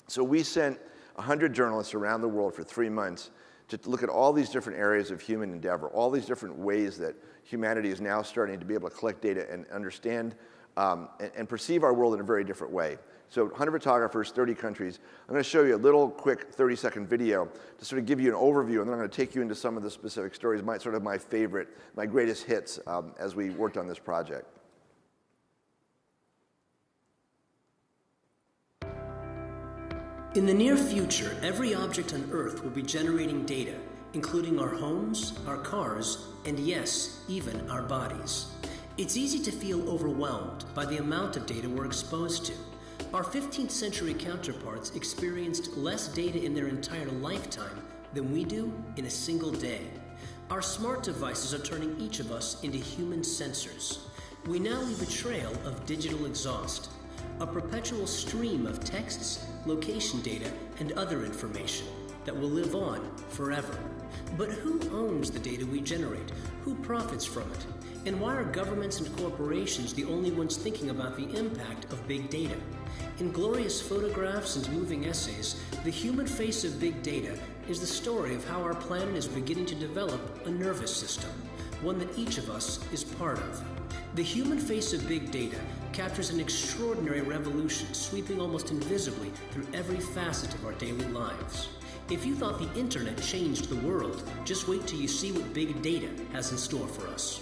So we sent 100 journalists around the world for 3 months to look at all these different areas of human endeavor, all these different ways that humanity is now starting to be able to collect data and understand and perceive our world in a very different way. So 100 photographers, 30 countries. I'm going to show you a little quick 30-second video to sort of give you an overview, and then I'm going to take you into some of the specific stories, my favorite, my greatest hits as we worked on this project. In the near future, every object on Earth will be generating data, including our homes, our cars, and yes, even our bodies. It's easy to feel overwhelmed by the amount of data we're exposed to. Our 15th century counterparts experienced less data in their entire lifetime than we do in a single day. Our smart devices are turning each of us into human sensors. We now leave a trail of digital exhaust, a perpetual stream of texts, location data, and other information that will live on forever. But who owns the data we generate? Who profits from it? And why are governments and corporations the only ones thinking about the impact of big data? In glorious photographs and moving essays, the human face of big data is the story of how our planet is beginning to develop a nervous system, one that each of us is part of. The human face of big data captures an extraordinary revolution sweeping almost invisibly through every facet of our daily lives. If you thought the internet changed the world, just wait till you see what big data has in store for us.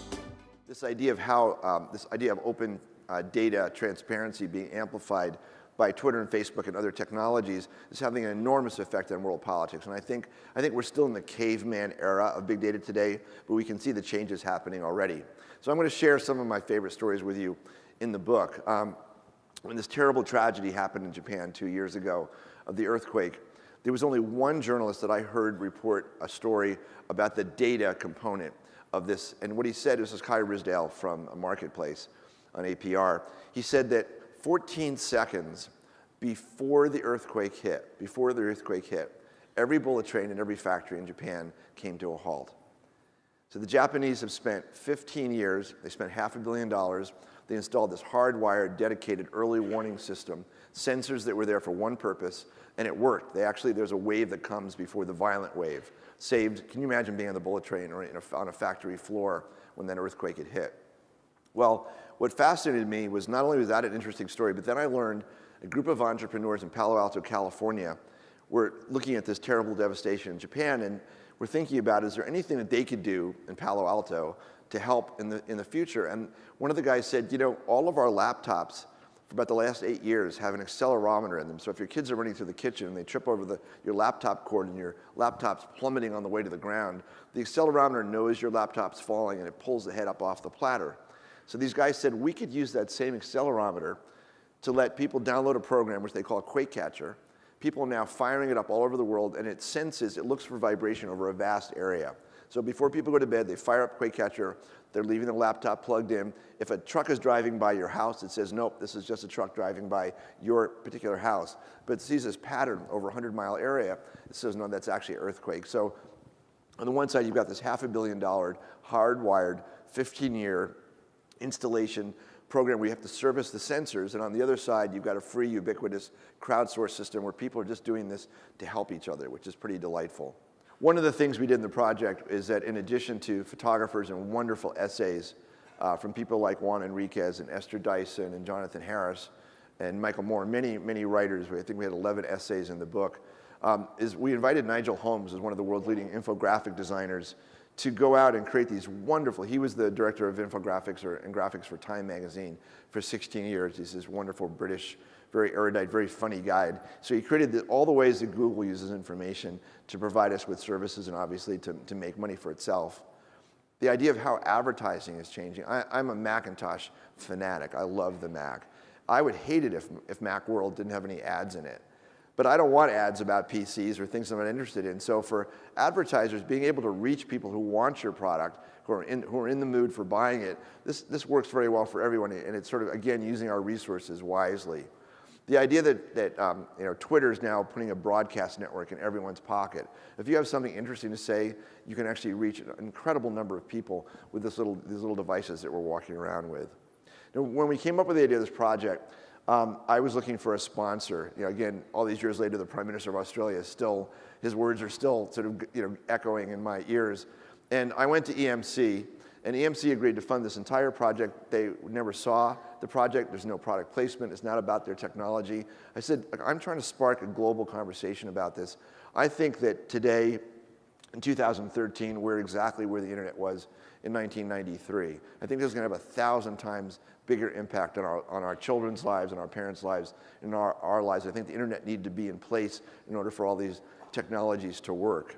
This idea of how, this idea of open data transparency being amplified by Twitter and Facebook and other technologies is having an enormous effect on world politics. And I think we're still in the caveman era of big data today, but we can see the changes happening already. So I'm going to share some of my favorite stories with you in the book. When this terrible tragedy happened in Japan 2 years ago of the earthquake, there was only one journalist that I heard report a story about the data component of this. And what he said, this is Kai Risdale from Marketplace on APR. He said that 14 seconds before the earthquake hit, every bullet train in every factory in Japan came to a halt. So the Japanese have spent 15 years, they spent $500 million, they installed this hardwired, dedicated early warning system, sensors that were there for one purpose, and it worked. There's a wave that comes before the violent wave. Saved, can you imagine being on the bullet train or on a factory floor when that earthquake had hit? Well, what fascinated me was not only was that an interesting story, but then I learned a group of entrepreneurs in Palo Alto, California, were looking at this terrible devastation in Japan, and were thinking about, is there anything that they could do in Palo Alto to help in the future? And one of the guys said, you know, all of our laptops for about the last 8 years have an accelerometer in them. So if your kids are running through the kitchen and they trip over your laptop cord and your laptop's plummeting on the way to the ground, the accelerometer knows your laptop's falling and it pulls the head up off the platter. So these guys said, we could use that same accelerometer to let people download a program, which they call QuakeCatcher. People are now firing it up all over the world, and it senses, it looks for vibration over a vast area. So before people go to bed, they fire up QuakeCatcher, they're leaving their laptop plugged in. If a truck is driving by your house, it says, nope, this is just a truck driving by your particular house. But it sees this pattern over a 100-mile area. It says, no, that's actually an earthquake. So on the one side, you've got this $500 million, hardwired, 15-year installation program where you have to service the sensors, and on the other side, you've got a free, ubiquitous, crowdsourced system where people are just doing this to help each other, which is pretty delightful. One of the things we did in the project is that in addition to photographers and wonderful essays from people like Juan Enriquez and Esther Dyson and Jonathan Harris and Michael Moore, many, many writers, I think we had 11 essays in the book, is we invited Nigel Holmes, as one of the world's leading infographic designers, to go out and create these wonderful, he was the director of infographics and graphics for Time magazine for 16 years. He's this wonderful British, very erudite, very funny guide. So he created all the ways that Google uses information to provide us with services and obviously to make money for itself. The idea of how advertising is changing. I'm a Macintosh fanatic. I love the Mac. I would hate it if Macworld didn't have any ads in it. But I don't want ads about PCs or things I'm not interested in. So for advertisers, being able to reach people who want your product, who are in the mood for buying it, this works very well for everyone. And it's sort of, again, using our resources wisely. The idea that you know, Twitter is now putting a broadcast network in everyone's pocket. If you have something interesting to say, you can actually reach an incredible number of people with these little devices that we're walking around with. Now, when we came up with the idea of this project, I was looking for a sponsor. You know, again, all these years later, the Prime Minister of Australia is still, his words are still sort of, you know, echoing in my ears. And I went to EMC, and EMC agreed to fund this entire project. They never saw the project. There's no product placement. It's not about their technology. I said, I'm trying to spark a global conversation about this. I think that today, in 2013, we're exactly where the internet was in 1993. I think this is going to have 1,000 times bigger impact on our children's lives and our parents' lives and our lives. I think the internet needed to be in place in order for all these technologies to work.